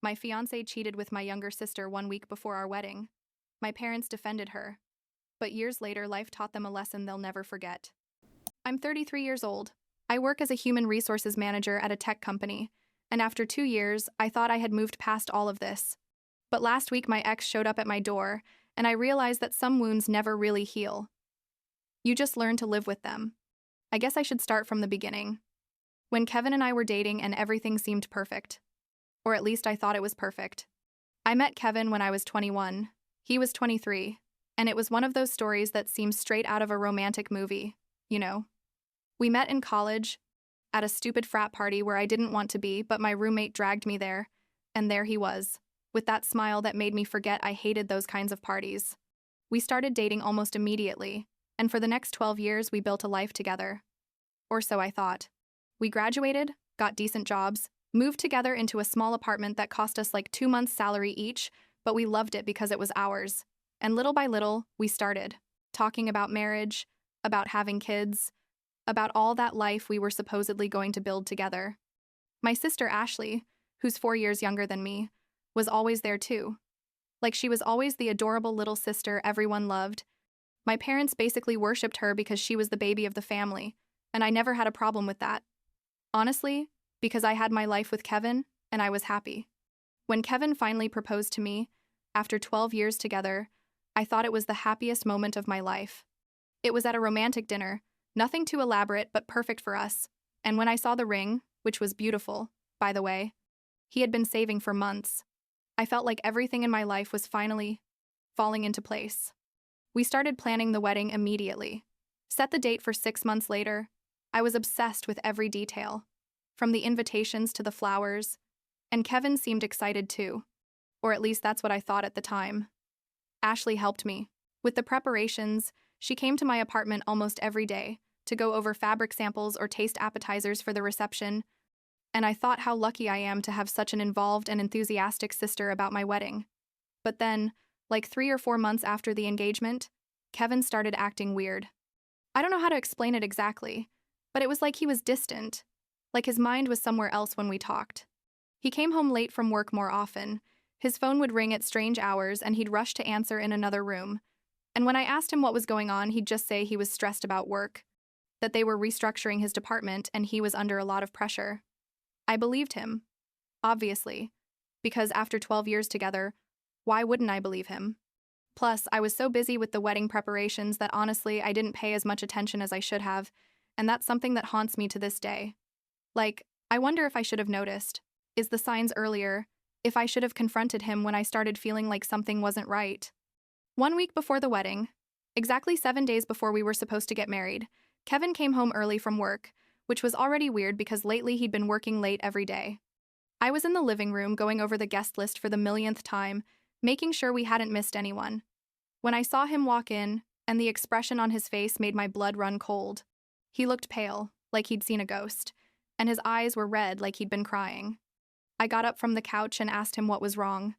My fiancé cheated with my younger sister 1 week before our wedding. My parents defended her. But years later, life taught them a lesson they'll never forget. I'm 33 years old. I work as a human resources manager at a tech company, and after 2 years, I thought I had moved past all of this. But last week, my ex showed up at my door, and I realized that some wounds never really heal. You just learn to live with them. I guess I should start from the beginning. When Kevin and I were dating and everything seemed perfect. Or at least I thought it was perfect. I met Kevin when I was 21. He was 23. And it was one of those stories that seems straight out of a romantic movie, you know. We met in college, at a stupid frat party where I didn't want to be, but my roommate dragged me there, and there he was, with that smile that made me forget I hated those kinds of parties. We started dating almost immediately, and for the next 12 years we built a life together. Or so I thought. We graduated, got decent jobs, moved together into a small apartment that cost us like 2 months' salary each, but we loved it because it was ours. And little by little, we started talking about marriage, about having kids, about all that life we were supposedly going to build together. My sister Ashley, who's 4 years younger than me, was always there too. Like she was always the adorable little sister everyone loved. My parents basically worshipped her because she was the baby of the family, and I never had a problem with that. Honestly, because I had my life with Kevin, and I was happy. When Kevin finally proposed to me, after 12 years together, I thought it was the happiest moment of my life. It was at a romantic dinner, nothing too elaborate but perfect for us, and when I saw the ring, which was beautiful, by the way, he had been saving for months, I felt like everything in my life was finally falling into place. We started planning the wedding immediately. Set the date for 6 months later. I was obsessed with every detail, from the invitations to the flowers, and Kevin seemed excited too, or at least that's what I thought at the time. Ashley helped me. With the preparations, she came to my apartment almost every day to go over fabric samples or taste appetizers for the reception, and I thought how lucky I am to have such an involved and enthusiastic sister about my wedding. But then, like 3 or 4 months after the engagement, Kevin started acting weird. I don't know how to explain it exactly, but it was like he was distant, like his mind was somewhere else when we talked. He came home late from work more often. His phone would ring at strange hours and he'd rush to answer in another room. And when I asked him what was going on, he'd just say he was stressed about work, that they were restructuring his department and he was under a lot of pressure. I believed him, obviously, because after 12 years together, why wouldn't I believe him? Plus, I was so busy with the wedding preparations that honestly I didn't pay as much attention as I should have, and that's something that haunts me to this day. Like, I wonder if I should have noticed, is the signs earlier, if I should have confronted him when I started feeling like something wasn't right. 1 week before the wedding, exactly 7 days before we were supposed to get married, Kevin came home early from work, which was already weird because lately he'd been working late every day. I was in the living room going over the guest list for the millionth time, making sure we hadn't missed anyone. When I saw him walk in, and the expression on his face made my blood run cold. He looked pale, like he'd seen a ghost, and his eyes were red like he'd been crying. I got up from the couch and asked him what was wrong.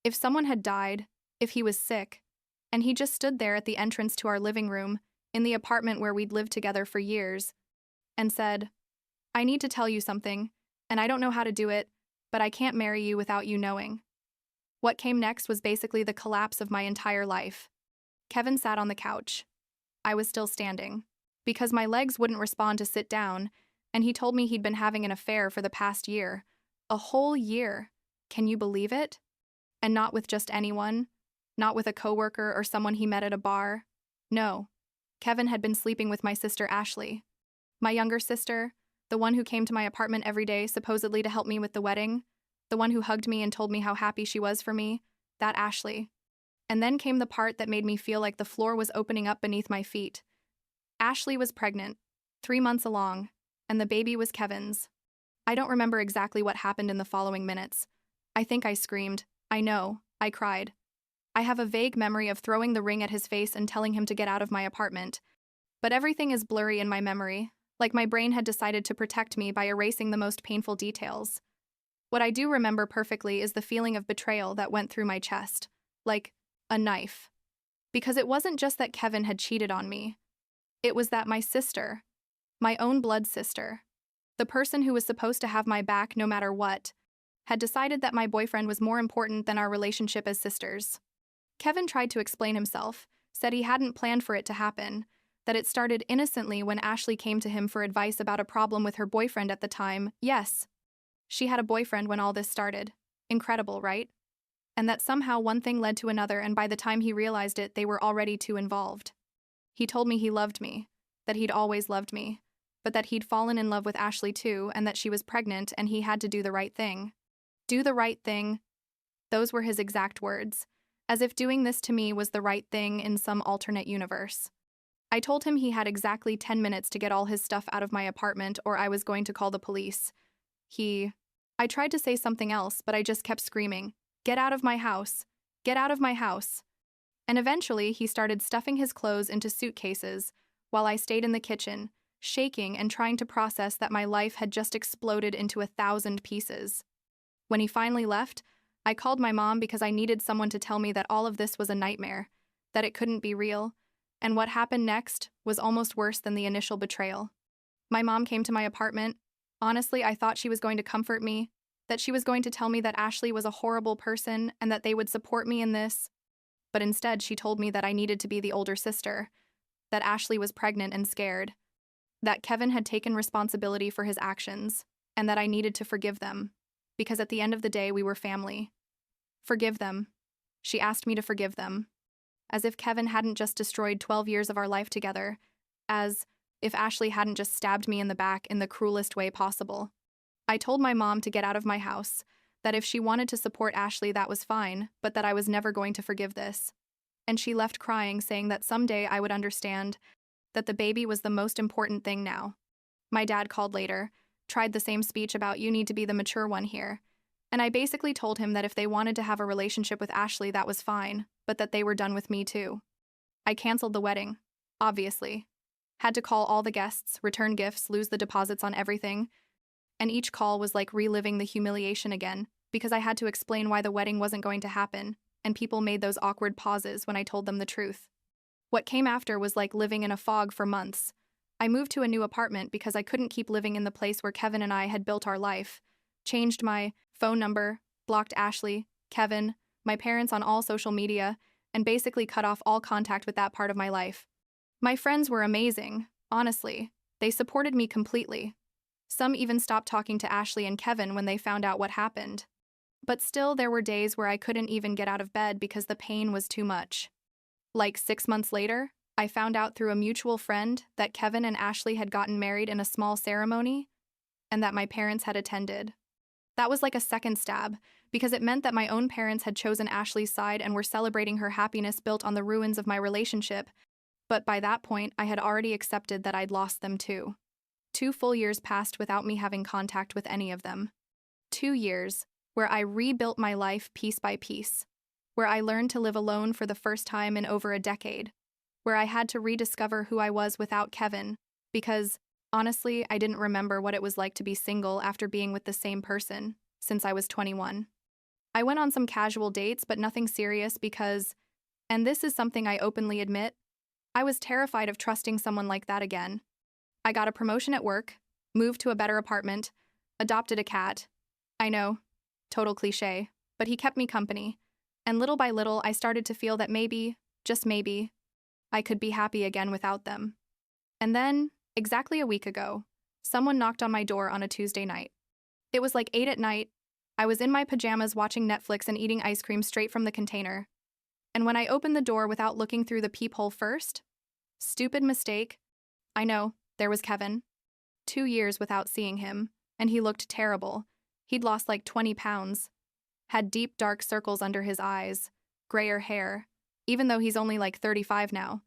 If someone had died, if he was sick, and he just stood there at the entrance to our living room, in the apartment where we'd lived together for years, and said, "I need to tell you something, and I don't know how to do it, but I can't marry you without you knowing." What came next was basically the collapse of my entire life. Kevin sat on the couch. I was still standing, because my legs wouldn't respond to sit down, and he told me he'd been having an affair for the past year. A whole year. Can you believe it? And not with just anyone? Not with a coworker or someone he met at a bar? No. Kevin had been sleeping with my sister Ashley. My younger sister, the one who came to my apartment every day supposedly to help me with the wedding, the one who hugged me and told me how happy she was for me, that Ashley. And then came the part that made me feel like the floor was opening up beneath my feet. Ashley was pregnant, 3 months along, and the baby was Kevin's. I don't remember exactly what happened in the following minutes. I think I screamed. I know. I cried. I have a vague memory of throwing the ring at his face and telling him to get out of my apartment. But everything is blurry in my memory, like my brain had decided to protect me by erasing the most painful details. What I do remember perfectly is the feeling of betrayal that went through my chest, like a knife. Because it wasn't just that Kevin had cheated on me. It was that my sister, my own blood sister, the person who was supposed to have my back no matter what, had decided that my boyfriend was more important than our relationship as sisters. Kevin tried to explain himself, said he hadn't planned for it to happen, that it started innocently when Ashley came to him for advice about a problem with her boyfriend at the time. Yes, she had a boyfriend when all this started. Incredible, right? And that somehow one thing led to another, and by the time he realized it, they were already too involved. He told me he loved me, that he'd always loved me, but that he'd fallen in love with Ashley too, and that she was pregnant and he had to do the right thing. Do the right thing. Those were his exact words, as if doing this to me was the right thing in some alternate universe. I told him he had exactly 10 minutes to get all his stuff out of my apartment or I was going to call the police. I tried to say something else, but I just kept screaming, "Get out of my house! Get out of my house!" And eventually he started stuffing his clothes into suitcases while I stayed in the kitchen, shaking and trying to process that my life had just exploded into 1,000 pieces. When he finally left, I called my mom because I needed someone to tell me that all of this was a nightmare, that it couldn't be real, and what happened next was almost worse than the initial betrayal. My mom came to my apartment. Honestly, I thought she was going to comfort me, that she was going to tell me that Ashley was a horrible person and that they would support me in this. But instead, she told me that I needed to be the older sister, that Ashley was pregnant and scared, that Kevin had taken responsibility for his actions, and that I needed to forgive them, because at the end of the day, we were family. Forgive them. She asked me to forgive them. As if Kevin hadn't just destroyed 12 years of our life together, as if Ashley hadn't just stabbed me in the back in the cruelest way possible. I told my mom to get out of my house, that if she wanted to support Ashley that was fine, but that I was never going to forgive this. And she left crying, saying that someday I would understand, that the baby was the most important thing now. My dad called later, tried the same speech about you need to be the mature one here, and I basically told him that if they wanted to have a relationship with Ashley that was fine, but that they were done with me too. I canceled the wedding, obviously. Had to call all the guests, return gifts, lose the deposits on everything, and each call was like reliving the humiliation again, because I had to explain why the wedding wasn't going to happen, and people made those awkward pauses when I told them the truth. What came after was like living in a fog for months. I moved to a new apartment because I couldn't keep living in the place where Kevin and I had built our life, changed my phone number, blocked Ashley, Kevin, my parents on all social media, and basically cut off all contact with that part of my life. My friends were amazing, honestly. They supported me completely. Some even stopped talking to Ashley and Kevin when they found out what happened. But still, there were days where I couldn't even get out of bed because the pain was too much. Like 6 months later, I found out through a mutual friend that Kevin and Ashley had gotten married in a small ceremony, and that my parents had attended. That was like a second stab, because it meant that my own parents had chosen Ashley's side and were celebrating her happiness built on the ruins of my relationship, but by that point, I had already accepted that I'd lost them too. 2 full years passed without me having contact with any of them. 2 years where I rebuilt my life piece by piece, where I learned to live alone for the first time in over a decade, where I had to rediscover who I was without Kevin, because, honestly, I didn't remember what it was like to be single after being with the same person since I was 21. I went on some casual dates, but nothing serious because, and this is something I openly admit, I was terrified of trusting someone like that again. I got a promotion at work, moved to a better apartment, adopted a cat. I know, total cliché, but he kept me company. And little by little, I started to feel that maybe, just maybe, I could be happy again without them. And then, exactly a week ago, someone knocked on my door on a Tuesday night. It was like 8 at night. I was in my pajamas watching Netflix and eating ice cream straight from the container. And when I opened the door without looking through the peephole first, stupid mistake, I know, there was Kevin. 2 years without seeing him, and he looked terrible. He'd lost like 20 pounds. Had deep dark circles under his eyes, grayer hair, even though he's only like 35 now,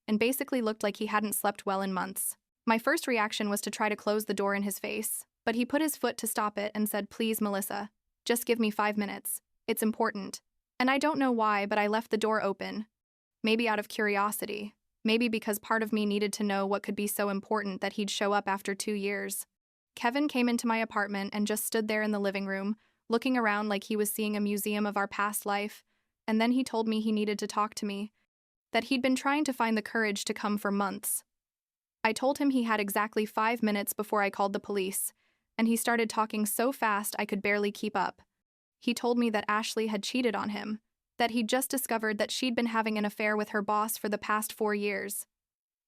and basically looked like he hadn't slept well in months. My first reaction was to try to close the door in his face, but he put his foot to stop it and said, "Please, Melissa, just give me 5 minutes. It's important." And I don't know why, but I left the door open. Maybe out of curiosity. Maybe because part of me needed to know what could be so important that he'd show up after 2 years. Kevin came into my apartment and just stood there in the living room, looking around like he was seeing a museum of our past life, and then he told me he needed to talk to me, that he'd been trying to find the courage to come for months. I told him he had exactly 5 minutes before I called the police, and he started talking so fast I could barely keep up. He told me that Ashley had cheated on him, that he'd just discovered that she'd been having an affair with her boss for the past 4 years.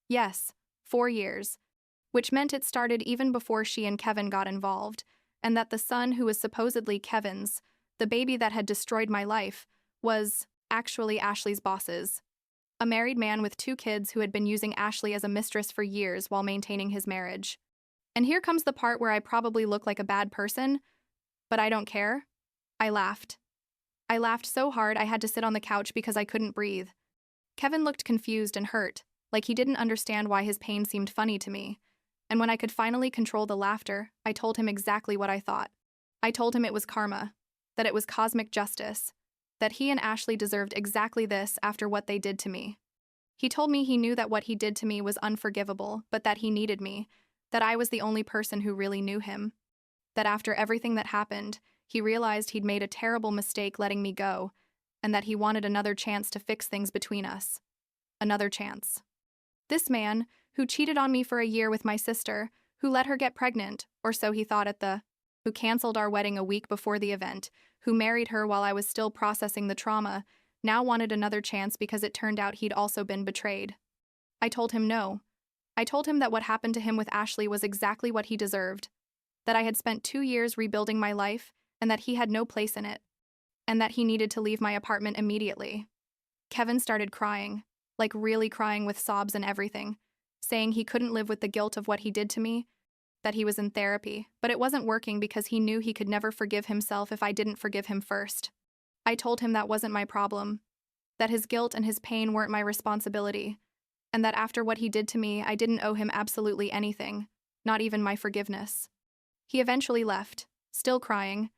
Yes, 4 years. Which meant it started even before she and Kevin got involved, and that the son who was supposedly Kevin's, the baby that had destroyed my life, was actually Ashley's boss's. A married man with 2 kids who had been using Ashley as a mistress for years while maintaining his marriage. And here comes the part where I probably look like a bad person, but I don't care. I laughed. I laughed so hard I had to sit on the couch because I couldn't breathe. Kevin looked confused and hurt, like he didn't understand why his pain seemed funny to me. And when I could finally control the laughter, I told him exactly what I thought. I told him it was karma, that it was cosmic justice, that he and Ashley deserved exactly this after what they did to me. He told me he knew that what he did to me was unforgivable, but that he needed me, that I was the only person who really knew him, that after everything that happened, he realized he'd made a terrible mistake letting me go, and that he wanted another chance to fix things between us. Another chance. This man, who cheated on me for a year with my sister, who let her get pregnant, or so he thought who canceled our wedding a week before the event, who married her while I was still processing the trauma, now wanted another chance because it turned out he'd also been betrayed. I told him no. I told him that what happened to him with Ashley was exactly what he deserved, that I had spent 2 years rebuilding my life and that he had no place in it, and that he needed to leave my apartment immediately. Kevin started crying, like really crying with sobs and everything, saying he couldn't live with the guilt of what he did to me, that he was in therapy, but it wasn't working because he knew he could never forgive himself if I didn't forgive him first. I told him that wasn't my problem, that his guilt and his pain weren't my responsibility, and that after what he did to me, I didn't owe him absolutely anything, not even my forgiveness. He eventually left, still crying,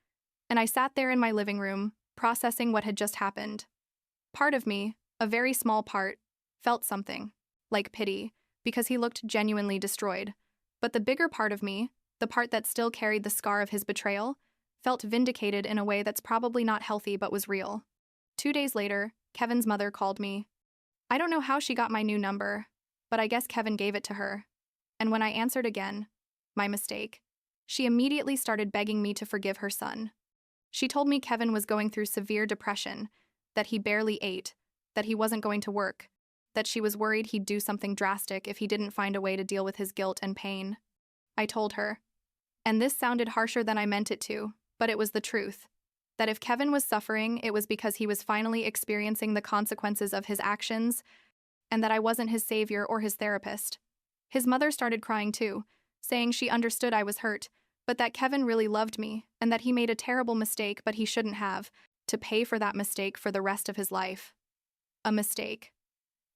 and I sat there in my living room, processing what had just happened. Part of me, a very small part, felt something, like pity, because he looked genuinely destroyed. But the bigger part of me, the part that still carried the scar of his betrayal, felt vindicated in a way that's probably not healthy but was real. 2 days later, Kevin's mother called me. I don't know how she got my new number, but I guess Kevin gave it to her. And when I answered again, my mistake, she immediately started begging me to forgive her son. She told me Kevin was going through severe depression, that he barely ate, that he wasn't going to work, that she was worried he'd do something drastic if he didn't find a way to deal with his guilt and pain. I told her, and this sounded harsher than I meant it to, but it was the truth, that if Kevin was suffering, it was because he was finally experiencing the consequences of his actions, and that I wasn't his savior or his therapist. His mother started crying too, saying she understood I was hurt, but that Kevin really loved me, and that he made a terrible mistake but he shouldn't have, to pay for that mistake for the rest of his life. A mistake.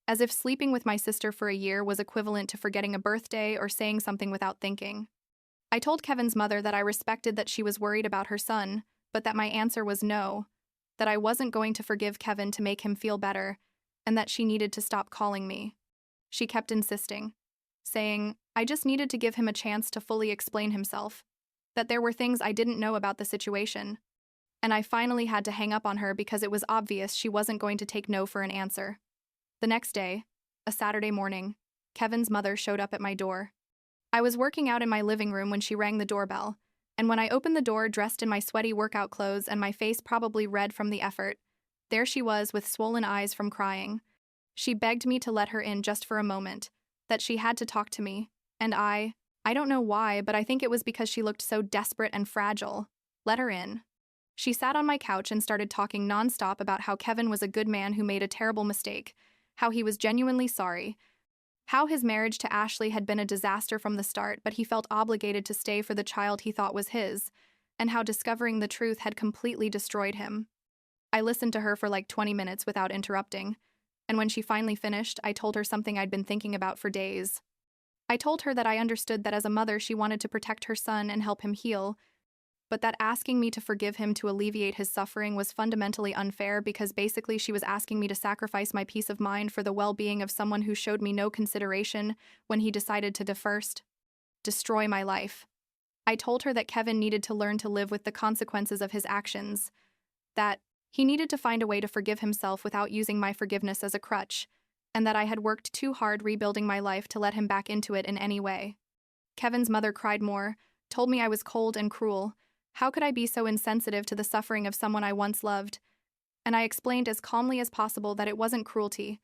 As if sleeping with my sister for a year was equivalent to forgetting a birthday or saying something without thinking. I told Kevin's mother that I respected that she was worried about her son, but that my answer was no, that I wasn't going to forgive Kevin to make him feel better, and that she needed to stop calling me. She kept insisting, saying I just needed to give him a chance to fully explain himself, that there were things I didn't know about the situation. And I finally had to hang up on her because it was obvious she wasn't going to take no for an answer. The next day, a Saturday morning, Kevin's mother showed up at my door. I was working out in my living room when she rang the doorbell, and when I opened the door dressed in my sweaty workout clothes and my face probably red from the effort, there she was with swollen eyes from crying. She begged me to let her in just for a moment, that she had to talk to me, and I don't know why, but I think it was because she looked so desperate and fragile, let her in. She sat on my couch and started talking nonstop about how Kevin was a good man who made a terrible mistake, how he was genuinely sorry, how his marriage to Ashley had been a disaster from the start but he felt obligated to stay for the child he thought was his, and how discovering the truth had completely destroyed him. I listened to her for like 20 minutes without interrupting, and when she finally finished, I told her something I'd been thinking about for days. I told her that I understood that as a mother she wanted to protect her son and help him heal, but that asking me to forgive him to alleviate his suffering was fundamentally unfair because basically she was asking me to sacrifice my peace of mind for the well-being of someone who showed me no consideration when he decided to first destroy my life. I told her that Kevin needed to learn to live with the consequences of his actions, that he needed to find a way to forgive himself without using my forgiveness as a crutch, and that I had worked too hard rebuilding my life to let him back into it in any way. Kevin's mother cried more, told me I was cold and cruel, How could I be so insensitive to the suffering of someone I once loved? And I explained as calmly as possible that it wasn't cruelty,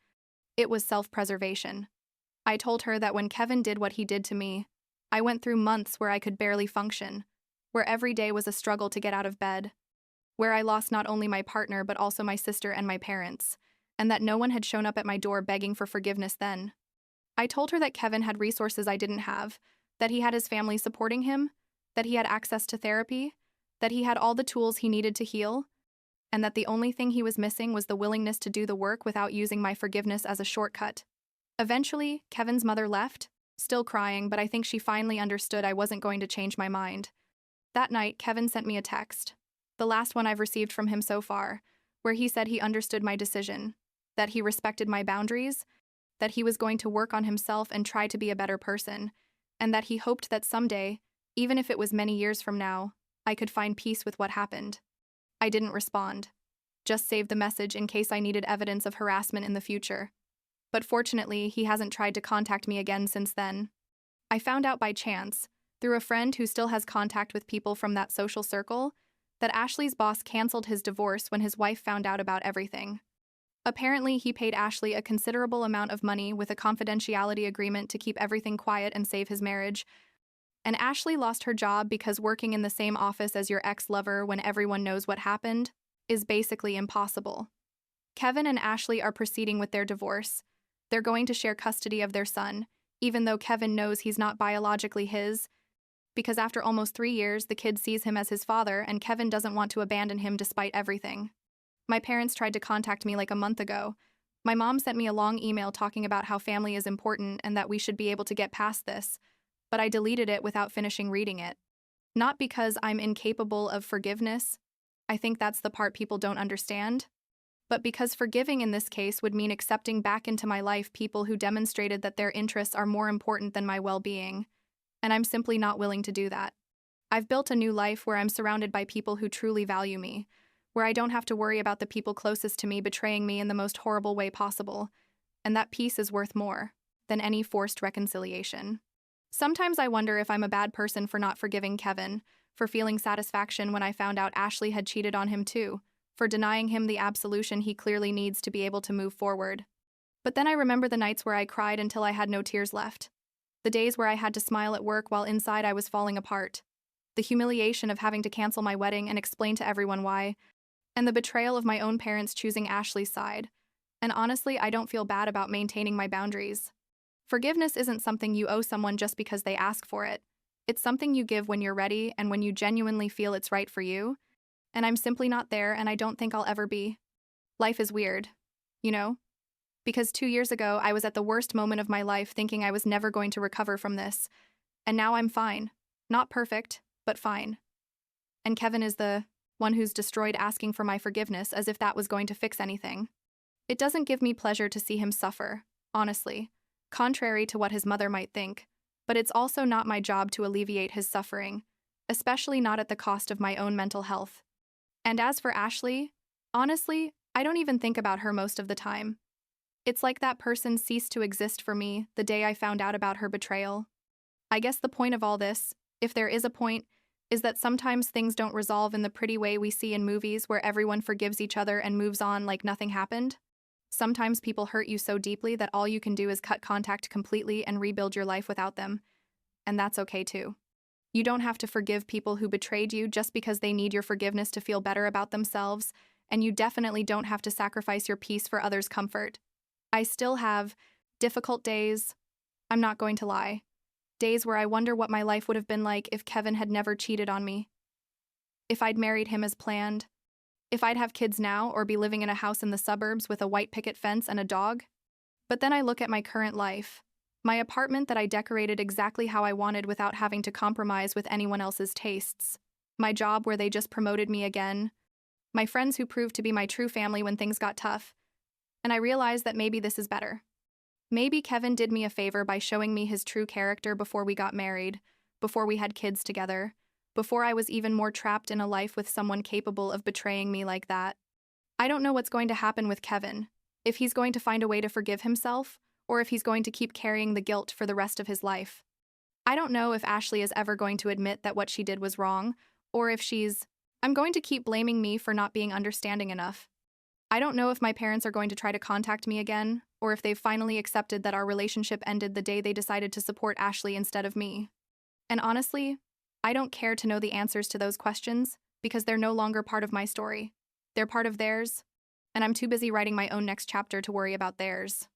it was self-preservation. I told her that when Kevin did what he did to me, I went through months where I could barely function, where every day was a struggle to get out of bed, where I lost not only my partner but also my sister and my parents, and that no one had shown up at my door begging for forgiveness then. I told her that Kevin had resources I didn't have, that he had his family supporting him, that he had access to therapy, that he had all the tools he needed to heal, and that the only thing he was missing was the willingness to do the work without using my forgiveness as a shortcut. Eventually, Kevin's mother left, still crying, but I think she finally understood I wasn't going to change my mind. That night, Kevin sent me a text, the last one I've received from him so far, where he said he understood my decision, that he respected my boundaries, that he was going to work on himself and try to be a better person, and that he hoped that someday, even if it was many years from now, I could find peace with what happened. I didn't respond, just saved the message in case I needed evidence of harassment in the future. But fortunately, he hasn't tried to contact me again since then. I found out by chance, through a friend who still has contact with people from that social circle, that Ashley's boss canceled his divorce when his wife found out about everything. Apparently, he paid Ashley a considerable amount of money with a confidentiality agreement to keep everything quiet and save his marriage. And Ashley lost her job because working in the same office as your ex-lover when everyone knows what happened is basically impossible. Kevin and Ashley are proceeding with their divorce. They're going to share custody of their son, even though Kevin knows he's not biologically his, because after almost 3 years, the kid sees him as his father and Kevin doesn't want to abandon him despite everything. My parents tried to contact me like a month ago. My mom sent me a long email talking about how family is important and that we should be able to get past this, but I deleted it without finishing reading it. Not because I'm incapable of forgiveness, I think that's the part people don't understand, but because forgiving in this case would mean accepting back into my life people who demonstrated that their interests are more important than my well-being, and I'm simply not willing to do that. I've built a new life where I'm surrounded by people who truly value me, where I don't have to worry about the people closest to me betraying me in the most horrible way possible, and that peace is worth more than any forced reconciliation. Sometimes I wonder if I'm a bad person for not forgiving Kevin, for feeling satisfaction when I found out Ashley had cheated on him too, for denying him the absolution he clearly needs to be able to move forward. But then I remember the nights where I cried until I had no tears left, the days where I had to smile at work while inside I was falling apart, the humiliation of having to cancel my wedding and explain to everyone why, and the betrayal of my own parents choosing Ashley's side. And honestly, I don't feel bad about maintaining my boundaries. Forgiveness isn't something you owe someone just because they ask for it. It's something you give when you're ready and when you genuinely feel it's right for you. And I'm simply not there, and I don't think I'll ever be. Life is weird, you know? Because 2 years ago, I was at the worst moment of my life thinking I was never going to recover from this. And now I'm fine. Not perfect, but fine. And Kevin is the one who's destroyed asking for my forgiveness as if that was going to fix anything. It doesn't give me pleasure to see him suffer, honestly, contrary to what his mother might think, but it's also not my job to alleviate his suffering, especially not at the cost of my own mental health. And as for Ashley, honestly, I don't even think about her most of the time. It's like that person ceased to exist for me the day I found out about her betrayal. I guess the point of all this, if there is a point, is that sometimes things don't resolve in the pretty way we see in movies where everyone forgives each other and moves on like nothing happened. Sometimes people hurt you so deeply that all you can do is cut contact completely and rebuild your life without them. And that's okay too. You don't have to forgive people who betrayed you just because they need your forgiveness to feel better about themselves, and you definitely don't have to sacrifice your peace for others' comfort. I still have difficult days, I'm not going to lie. Days where I wonder what my life would have been like if Kevin had never cheated on me. If I'd married him as planned. If I'd have kids now or be living in a house in the suburbs with a white picket fence and a dog. But then I look at my current life. My apartment that I decorated exactly how I wanted without having to compromise with anyone else's tastes. My job where they just promoted me again. My friends who proved to be my true family when things got tough. And I realized that maybe this is better. Maybe Kevin did me a favor by showing me his true character before we got married, before we had kids together, before I was even more trapped in a life with someone capable of betraying me like that. I don't know what's going to happen with Kevin, if he's going to find a way to forgive himself, or if he's going to keep carrying the guilt for the rest of his life. I don't know if Ashley is ever going to admit that what she did was wrong, Or if I'm going to keep blaming me for not being understanding enough. I don't know if my parents are going to try to contact me again, or if they've finally accepted that our relationship ended the day they decided to support Ashley instead of me. And honestly, I don't care to know the answers to those questions because they're no longer part of my story. They're part of theirs, and I'm too busy writing my own next chapter to worry about theirs.